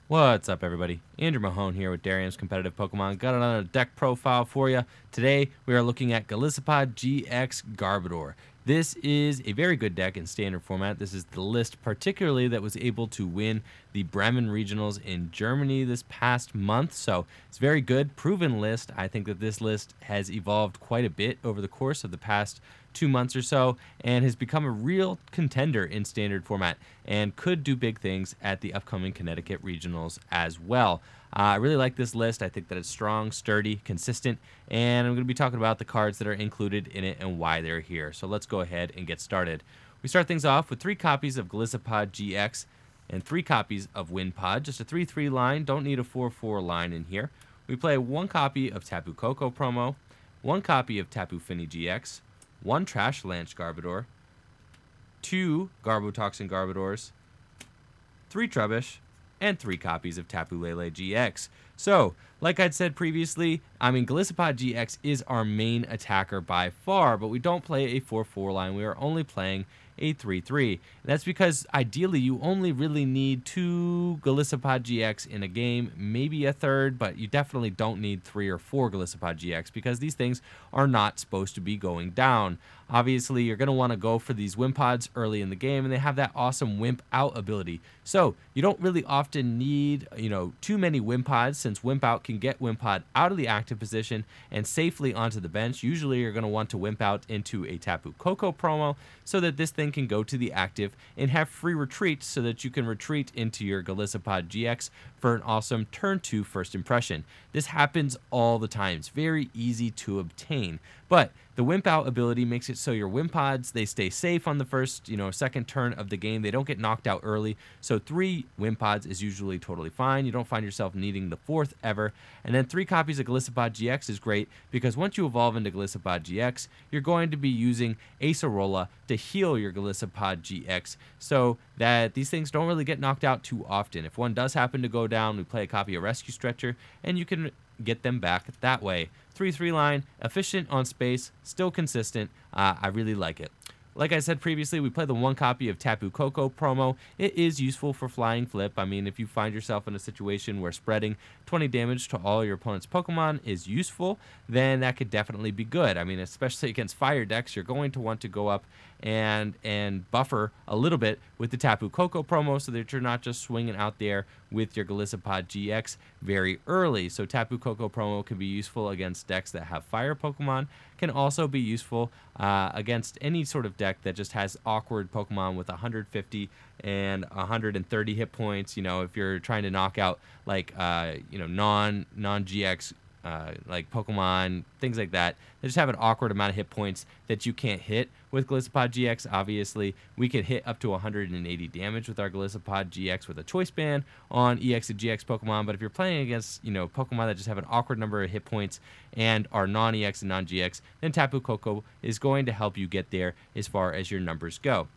What's up, everybody? Andrew Mahone here with Darian's Competitive Pokemon. Got another deck profile for you. Today, we are looking at Golisopod GX Garbodor. This is a very good deck in standard format. This is the list particularly that was able to win the Bremen Regionals in Germany this past month. So it's a very good, proven list. I think that this list has evolved quite a bit over the course of the past 2 months or so and has become a real contender in standard format and could do big things at the upcoming Connecticut Regionals as well. I really like this list. I think that it's strong, sturdy, consistent, and I'm going to be talking about the cards that are included in it and why they're here. So let's go ahead and get started. We start things off with 3 copies of Golisopod GX and 3 copies of Windpod. Just a 3-3 line. Don't need a 4-4 line in here. We play 1 copy of Tapu Koko promo, 1 copy of Tapu Fini GX, 1 Trash Lance Garbodor, 2 Garbotoxin Garbodors, 3 Trubbish, and 3 copies of Tapu Lele GX. So, like I'd said previously, Golisopod GX is our main attacker by far, but we don't play a 4-4 line. We are only playing a 3-3. And that's because ideally you only really need 2 Golisopod GX in a game, maybe a third, but you definitely don't need 3 or 4 Golisopod GX because these things are not supposed to be going down. Obviously, you're going to want to go for these Wimpods early in the game, and they have that awesome Wimp Out ability. So you don't really often need, too many Wimpods, since Wimp Out can get Wimpod out of the active position and safely onto the bench. Usually, you're going to want to Wimp Out into a Tapu Koko promo so that this thing can go to the active and have free retreat so that you can retreat into your Golisopod GX for an awesome turn 2 first impression. This happens all the time. It's very easy to obtain, but the Wimp Out ability makes it so your Wimpods, they stay safe on the first, second turn of the game. They don't get knocked out early. So 3 Wimpods is usually totally fine. You don't find yourself needing the 4th ever. And then 3 copies of Golisopod GX is great because once you evolve into Golisopod GX, you're going to be using Acerola to heal your Golisopod GX so that these things don't really get knocked out too often. If one does happen to go down, we play a copy of Rescue Stretcher, and you can get them back that way. 3-3 line, efficient on space, still consistent. I really like it. Like I said previously, we play the 1 copy of Tapu Koko promo. It is useful for flying flip. If you find yourself in a situation where spreading 20 damage to all your opponent's Pokemon is useful, then that could definitely be good. Especially against fire decks, you're going to want to go up and buffer a little bit with the Tapu Koko promo so that you're not just swinging out there with your Golisopod GX very early. So Tapu Koko promo can be useful against decks that have fire Pokemon, can also be useful against any sort of deck that just has awkward Pokemon with 150 and 130 hit points. If you're trying to knock out like non-GX like Pokemon, things like that. They just have an awkward amount of hit points that you can't hit with Golisopod GX. Obviously, we can hit up to 180 damage with our Golisopod GX with a choice band on EX and GX Pokemon, but if you're playing against, Pokemon that just have an awkward number of hit points and are non-EX and non-GX, then Tapu Koko is going to help you get there as far as your numbers go.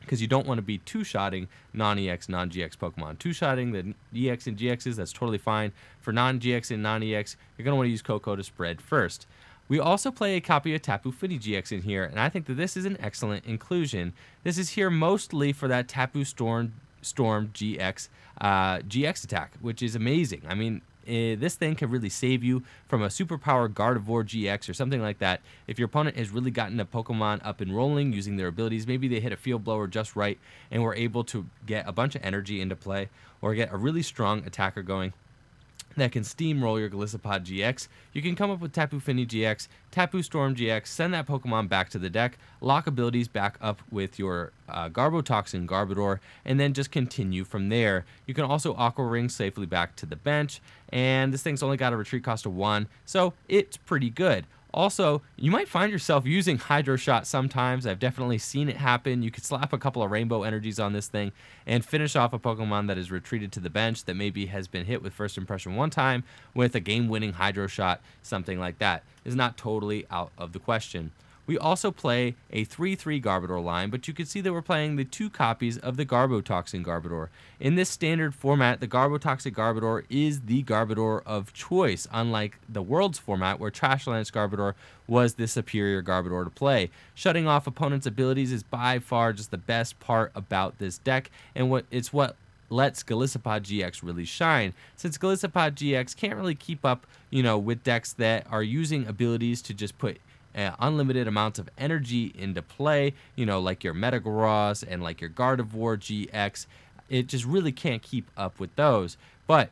Because you don't want to be two-shotting non-EX, non-GX Pokemon. Two-shotting the EX and GXs, that's totally fine. For non-GX and non-EX, you're going to want to use Koko to spread first. We also play a copy of Tapu Fini GX in here, and I think that this is an excellent inclusion. This is here mostly for that Tapu Storm GX GX attack, which is amazing. This thing can really save you from a superpowered Garbodor GX or something like that. If your opponent has really gotten a Pokemon up and rolling using their abilities, maybe they hit a field blower just right and we're able to get a bunch of energy into play or get a really strong attacker going that can steamroll your Golisopod GX, you can come up with Tapu Fini GX, Tapu Storm GX, send that Pokemon back to the deck, lock abilities back up with your Garbotoxin Garbodor, and then just continue from there. You can also Aqua Ring safely back to the bench, and this thing's only got a retreat cost of 1, so it's pretty good. Also, you might find yourself using Hydro Shot sometimes. I've definitely seen it happen. You could slap a couple of Rainbow Energies on this thing and finish off a Pokemon that is retreated to the bench that maybe has been hit with First Impression one time with a game-winning Hydro Shot, something like that. Is not totally out of the question. We also play a 3-3 Garbodor line, but you can see that we're playing the 2 copies of the Garbotoxin Garbodor. In this standard format, the Garbotoxin Garbodor is the Garbodor of choice, unlike the Worlds format where Trash Lance Garbodor was the superior Garbodor to play. Shutting off opponents' abilities is by far just the best part about this deck, and what lets Golisopod GX really shine, since Golisopod GX can't really keep up, with decks that are using abilities to just put unlimited amounts of energy into play, like your Metagross and like your Garbodor GX. It just really can't keep up with those. But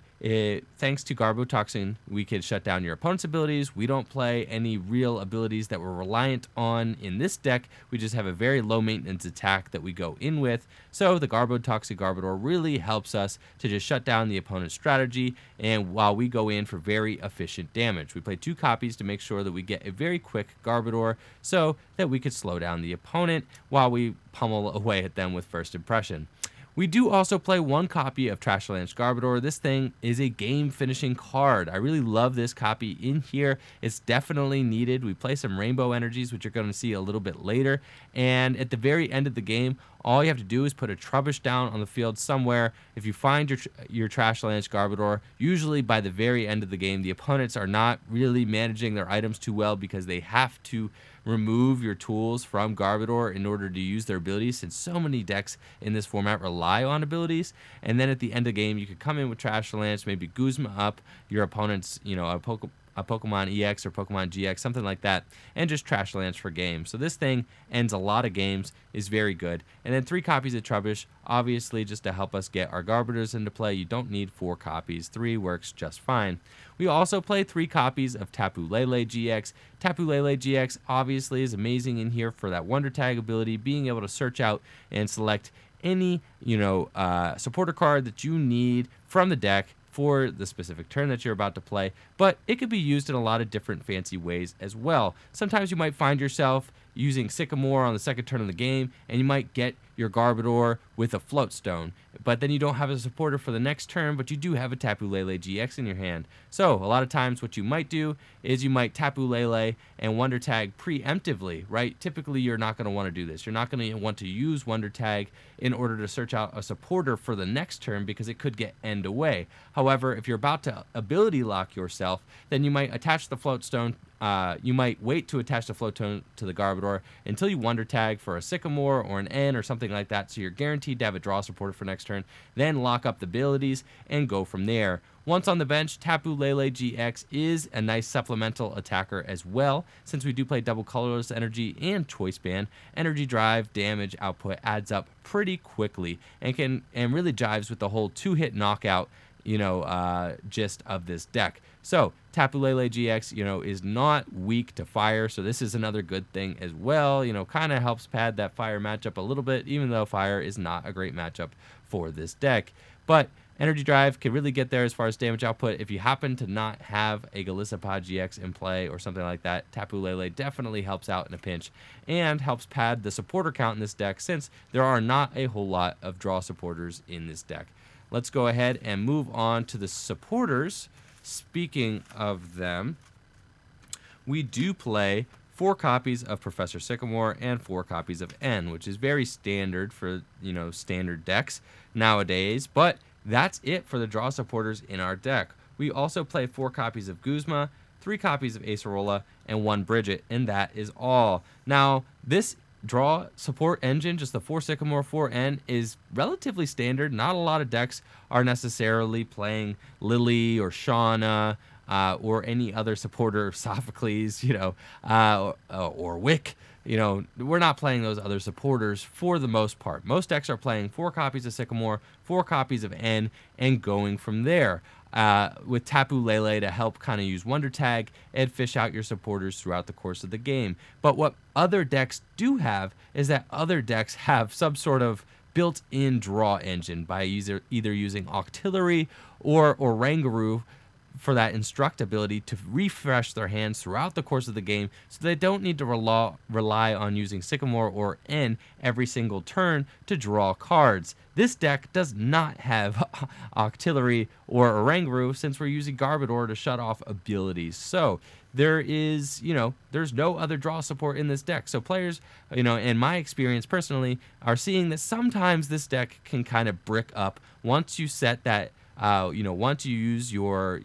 thanks to Garbotoxin, we can shut down your opponent's abilities. We don't play any real abilities that we're reliant on in this deck. We just have a very low maintenance attack that we go in with. So the Garbotoxic Garbodor really helps us to just shut down the opponent's strategy, and while we go in for very efficient damage. We play 2 copies to make sure that we get a very quick Garbodor so that we could slow down the opponent while we pummel away at them with first impression. We do also play 1 copy of Trashlands Garbodor. This thing is a game-finishing card. I really love this copy in here. It's definitely needed. We play some Rainbow Energies, which you're going to see a little bit later. And at the very end of the game, all you have to do is put a Trubbish down on the field somewhere. If you find your Trashlands Garbodor, usually by the very end of the game, the opponents are not really managing their items too well because they have to remove your tools from Garbodor in order to use their abilities, since so many decks in this format rely on abilities. And then at the end of the game, you could come in with Trashlands, maybe Guzma up your opponent's, a Pokemon EX or Pokemon GX, something like that, and just Trashlands for games. So this thing ends a lot of games, is very good. And then 3 copies of Trubbish, obviously just to help us get our Garbodors into play. You don't need 4 copies. 3 works just fine. We also play 3 copies of Tapu Lele GX. Tapu Lele GX obviously is amazing in here for that Wonder Tag ability, being able to search out and select any, supporter card that you need from the deck for the specific turn that you're about to play, but it could be used in a lot of different fancy ways as well. Sometimes you might find yourself using Sycamore on the second turn of the game, and you might get your Garbodor with a Float Stone, but then you don't have a supporter for the next turn, but you do have a Tapu Lele GX in your hand. So a lot of times what you might do is you might Tapu Lele and Wonder Tag preemptively, right? Typically you're not going to want to do this. You're not going to want to use Wonder Tag in order to search out a supporter for the next turn because it could get end away. However, if you're about to ability lock yourself, then you might attach the Float Stone. You might wait to attach the Float Stone to the Garbodor until you Wonder Tag for a Sycamore or an N or something like that, so you're guaranteed to have a draw supporter for next turn, then lock up the abilities and go from there. Once on the bench, Tapu Lele GX is a nice supplemental attacker as well, since we do play double colorless energy and choice band. Energy drive damage output adds up pretty quickly and really jives with the whole 2-hit knockout gist of this deck. So Tapu Lele GX, is not weak to fire, so this is another good thing as well. Kind of helps pad that fire matchup a little bit, even though fire is not a great matchup for this deck. But Energy Drive can really get there as far as damage output. If you happen to not have a Golisopod GX in play or something like that, Tapu Lele definitely helps out in a pinch and helps pad the supporter count in this deck, since there are not a whole lot of draw supporters in this deck. Let's go ahead and move on to the supporters. Speaking of them, we do play 4 copies of Professor Sycamore and 4 copies of N, which is very standard for, standard decks nowadays, but that's it for the draw supporters in our deck. We also play 4 copies of Guzma, 3 copies of Acerola, and 1 Bridget, and that is all. Now, this draw support engine, just the 4 Sycamore, 4 N, is relatively standard. Not a lot of decks are necessarily playing Lily or Shauna or any other supporter, Sophocles, or Wick. We're not playing those other supporters for the most part. Most decks are playing 4 copies of Sycamore, 4 copies of N, and going from there. With Tapu Lele to help kind of use Wonder Tag and fish out your supporters throughout the course of the game. But what other decks do have is that other decks have some sort of built-in draw engine by either using Octillery or Rangaroo for that instruct ability to refresh their hands throughout the course of the game, so they don't need to rely on using Sycamore or N every single turn to draw cards. This deck does not have Octillery or Oranguru, since we're using Garbodor to shut off abilities. So there is, there's no other draw support in this deck. So players, in my experience personally, are seeing that sometimes this deck can kind of brick up once you set that once you use your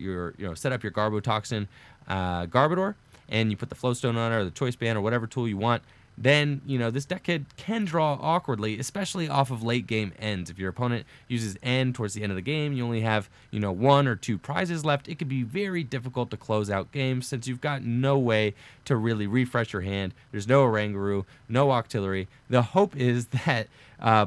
set up your Garbotoxin Garbodor and you put the Flowstone on it or the Choice Band or whatever tool you want, then, this deck can draw awkwardly, especially off of late game ends. If your opponent uses end towards the end of the game, you only have, 1 or 2 prizes left, it could be very difficult to close out games since you've got no way to really refresh your hand. There's no Oranguru, no Octillery. The hope is that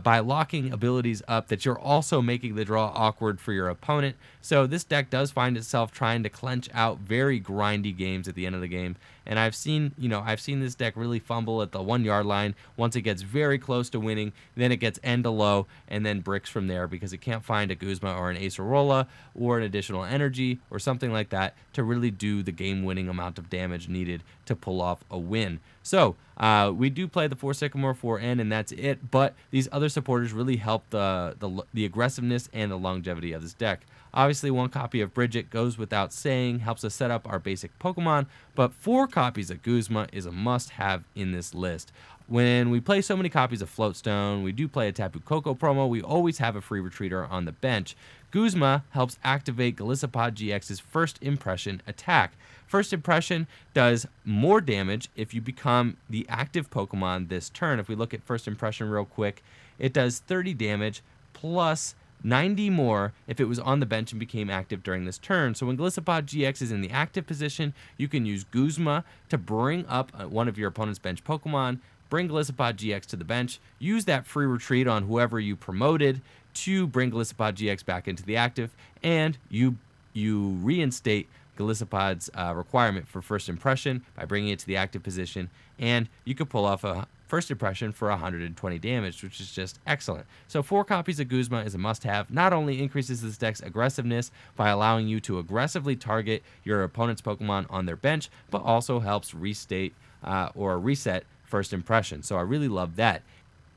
by locking abilities up, that you're also making the draw awkward for your opponent. So this deck does find itself trying to clench out very grindy games at the end of the game. And I've seen this deck really fumble at the 1 yard line once it gets very close to winning. Then it gets end to low and then bricks from there because it can't find a Guzma or an Acerola or an additional energy or something like that to really do the game-winning amount of damage needed to pull off a win. So we do play the 4 Sycamore 4N, and that's it. But these other supporters really help the aggressiveness and the longevity of this deck. Obviously, 1 copy of Bridget goes without saying, helps us set up our basic Pokemon, but 4 copies of Guzma is a must-have in this list. When we play so many copies of Floatstone, we do play a Tapu Koko promo, we always have a free retreater on the bench. Guzma helps activate Golisopod GX's First Impression attack. First Impression does more damage if you become the active Pokemon this turn. If we look at First Impression real quick, it does 30 damage plus 90 more if it was on the bench and became active during this turn. So when Golisopod GX is in the active position, you can use Guzma to bring up one of your opponent's bench Pokemon, bring Golisopod GX to the bench, use that free retreat on whoever you promoted to bring Golisopod GX back into the active, and you reinstate Golisopod's requirement for First Impression by bringing it to the active position, and you could pull off a First Impression for 120 damage, which is just excellent. So 4 copies of Guzma is a must-have. Not only increases this deck's aggressiveness by allowing you to aggressively target your opponent's Pokemon on their bench, but also helps restate or reset First Impression. So I really love that.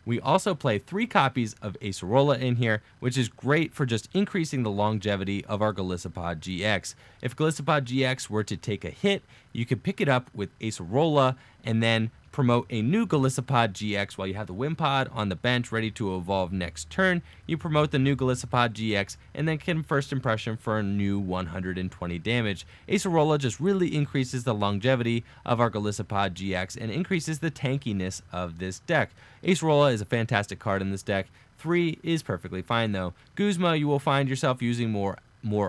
We also play 3 copies of Acerola in here, which is great for just increasing the longevity of our Golisopod GX. If Golisopod GX were to take a hit, you could pick it up with Acerola and then promote a new Golisopod GX while you have the Wimpod on the bench ready to evolve next turn. You promote the new Golisopod GX and then can First Impression for a new 120 damage. Acerola just really increases the longevity of our Golisopod GX and increases the tankiness of this deck. Acerola is a fantastic card in this deck. 3 is perfectly fine though. Guzma you will find yourself using more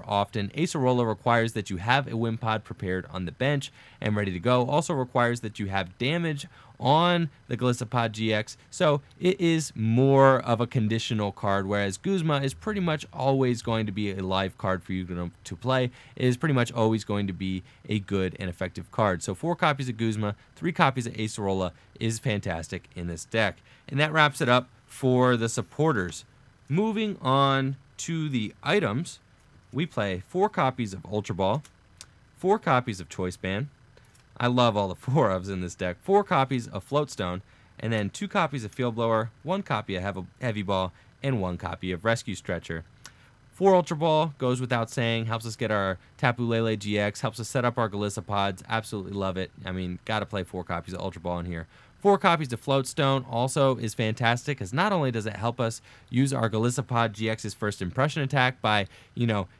often. Acerola requires that you have a Wimpod prepared on the bench and ready to go. Also requires that you have damage on the Golisopod GX, so it is more of a conditional card, whereas Guzma is pretty much always going to be a live card for you to play. It is pretty much always going to be a good and effective card. So 4 copies of Guzma, 3 copies of Acerola is fantastic in this deck. And that wraps it up for the supporters. Moving on to the items, we play 4 copies of Ultra Ball, 4 copies of Choice Band. I love all the 4 ofs in this deck. 4 copies of Floatstone, and then 2 copies of Field Blower, 1 copy of Heavy Ball, and 1 copy of Rescue Stretcher. 4 Ultra Ball goes without saying, helps us get our Tapu Lele GX, helps us set up our Golisopods. Absolutely love it. I mean, got to play 4 copies of Ultra Ball in here. 4 copies of Floatstone also is fantastic, because not only does it help us use our Golisopod GX's First Impression attack by,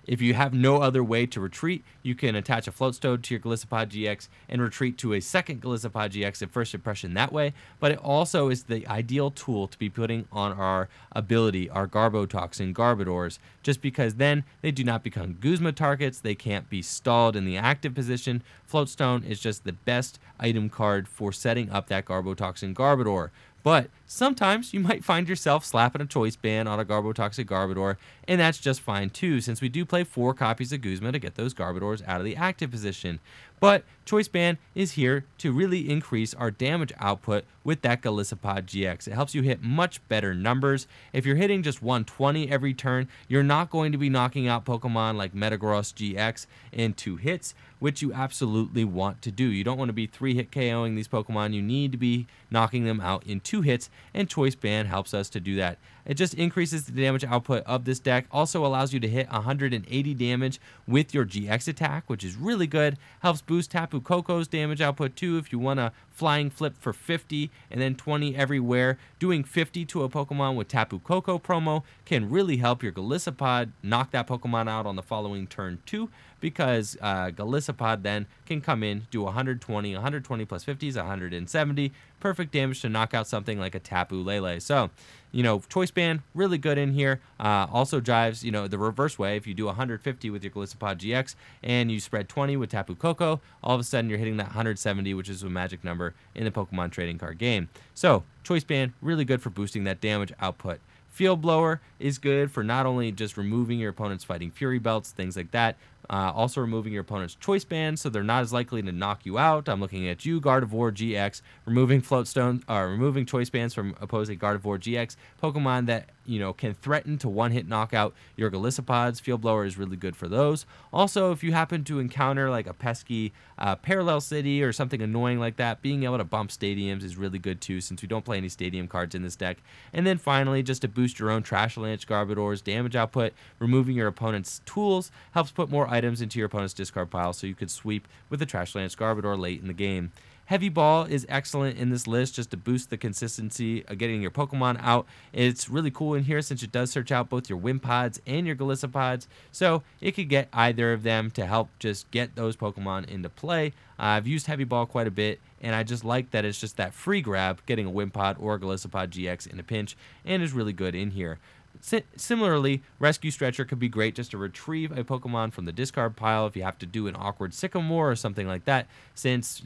if you have no other way to retreat, you can attach a Floatstone to your Golisopod GX and retreat to a second Golisopod GX at First Impression that way, but it also is the ideal tool to be putting on our ability, our Garbotoxin Garbodors, just because then they do not become Guzma targets, they can't be stalled in the active position. Floatstone is just the best item card for setting up that Garbotoxin Garbodor. But sometimes you might find yourself slapping a Choice Band on a Garbotoxic Garbodor, and that's just fine too, since we do play 4 copies of Guzma to get those Garbodors out of the active position. But Choice Band is here to really increase our damage output with that Golisopod GX. It helps you hit much better numbers. If you're hitting just 120 every turn, you're not going to be knocking out Pokemon like Metagross GX in 2 hits, which you absolutely want to do. You don't want to be 3-hit KOing these Pokemon. You need to be knocking them out in 2 hits, and Choice Band helps us to do that. It just increases the damage output of this deck. Also allows you to hit 180 damage with your GX attack, which is really good. Helps boost Tapu Koko's damage output too if you want to flying flip for 50 and then 20 everywhere. Doing 50 to a Pokemon with Tapu Koko promo can really help your Golisopod knock that Pokemon out on the following turn too, because Golisopod then can come in, do 120 plus 50 is 170. Perfect damage to knock out something like a Tapu Lele. So, Choice Band, really good in here. Also drives, the reverse way. If you do 150 with your Golisopod GX and you spread 20 with Tapu Koko, all of a sudden you're hitting that 170, which is a magic number in the Pokemon trading card game. So, Choice Band, really good for boosting that damage output. Field Blower is good for not only just removing your opponent's Fighting Fury belts, things like that, also removing your opponent's choice bands so they're not as likely to knock you out. I'm looking at you, Garbodor GX, removing removing choice bands from opposing Garbodor GX Pokemon that can threaten to one-hit knockout your Golisopods. Field Blower is really good for those. Also, if you happen to encounter like a pesky Parallel City or something annoying like that, being able to bump stadiums is really good too, since we don't play any stadium cards in this deck. And then finally, just to boost your own Trash Lance Garbodor's damage output, removing your opponent's tools helps put more items into your opponent's discard pile, so you could sweep with the Trash Lance Garbodor late in the game. Heavy Ball is excellent in this list just to boost the consistency of getting your Pokemon out. It's really cool in here since it does search out both your Wimpods and your Golisopods, so it could get either of them to help just get those Pokemon into play. I've used Heavy Ball quite a bit, and I just like that it's just that free grab, getting a Wimpod or a Golisopod GX in a pinch, and is really good in here. Similarly, Rescue Stretcher could be great just to retrieve a Pokemon from the discard pile if you have to do an awkward Sycamore or something like that, since,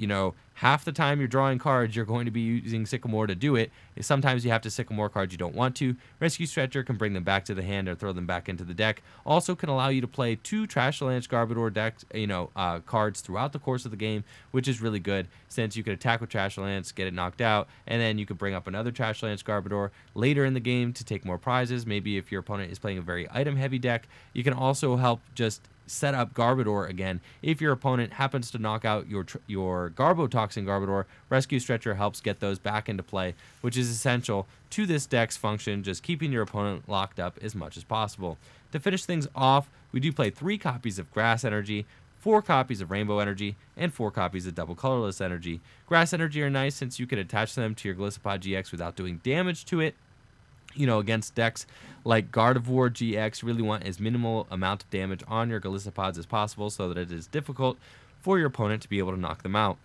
half the time you're drawing cards, you're going to be using Sycamore to do it. Sometimes you have to Sycamore cards you don't want to. Rescue Stretcher can bring them back to the hand or throw them back into the deck. Also can allow you to play 2 Trash Lance Garbodor decks, cards throughout the course of the game, which is really good since you could attack with Trash Lance, get it knocked out, and then you could bring up another Trash Lance Garbodor later in the game to take more prizes. Maybe if your opponent is playing a very item-heavy deck, you can also help just set up Garbodor again. If your opponent happens to knock out your Garbotoxin Garbodor, Rescue Stretcher helps get those back into play, which is essential to this deck's function, just keeping your opponent locked up as much as possible. To finish things off, we do play 3 copies of Grass Energy, 4 copies of Rainbow Energy, and 4 copies of Double Colorless Energy. Grass Energy are nice since you can attach them to your Golisopod GX without doing damage to it. Against decks like Garbodor GX, really want as minimal amount of damage on your Golisopods as possible so that it is difficult for your opponent to be able to knock them out.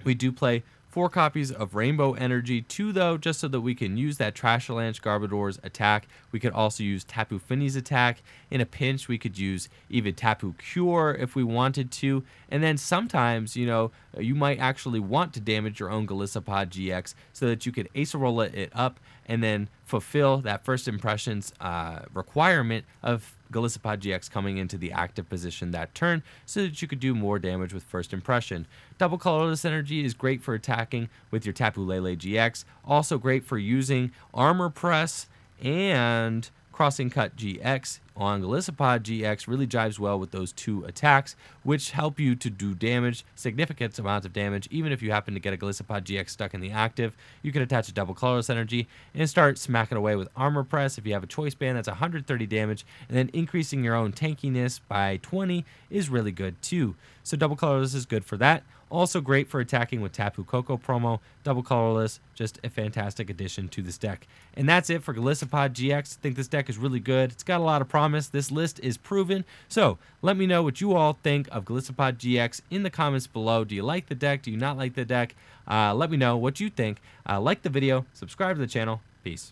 We do play 4 copies of Rainbow Energy, 2 though, just so that we can use that Trash Lance Garbodor's attack. We could also use Tapu Finney's attack. In a pinch, we could use even Tapu Cure if we wanted to. And then sometimes, you might actually want to damage your own Golisopod GX so that you could Acerola it up and then fulfill that first impressions requirement of Golisopod GX coming into the active position that turn so that you could do more damage with first impression. Double Colorless Energy is great for attacking with your Tapu Lele GX. Also great for using Armor Press and Crossing Cut GX on Golisopod GX. Really jives well with those 2 attacks, which help you to do damage, significant amounts of damage. Even if you happen to get a Golisopod GX stuck in the active, you can attach a Double Colorless Energy and start smacking away with Armor Press. If you have a choice band, that's 130 damage, and then increasing your own tankiness by 20 is really good too. So Double Colorless is good for that. Also great for attacking with Tapu Koko promo. Double Colorless, just a fantastic addition to this deck. And that's it for Golisopod GX. I think this deck is really good. It's got a lot of promise. This list is proven. So let me know what you all think of Golisopod GX in the comments below. Do you like the deck? Do you not like the deck? Let me know what you think. Like the video, subscribe to the channel. Peace.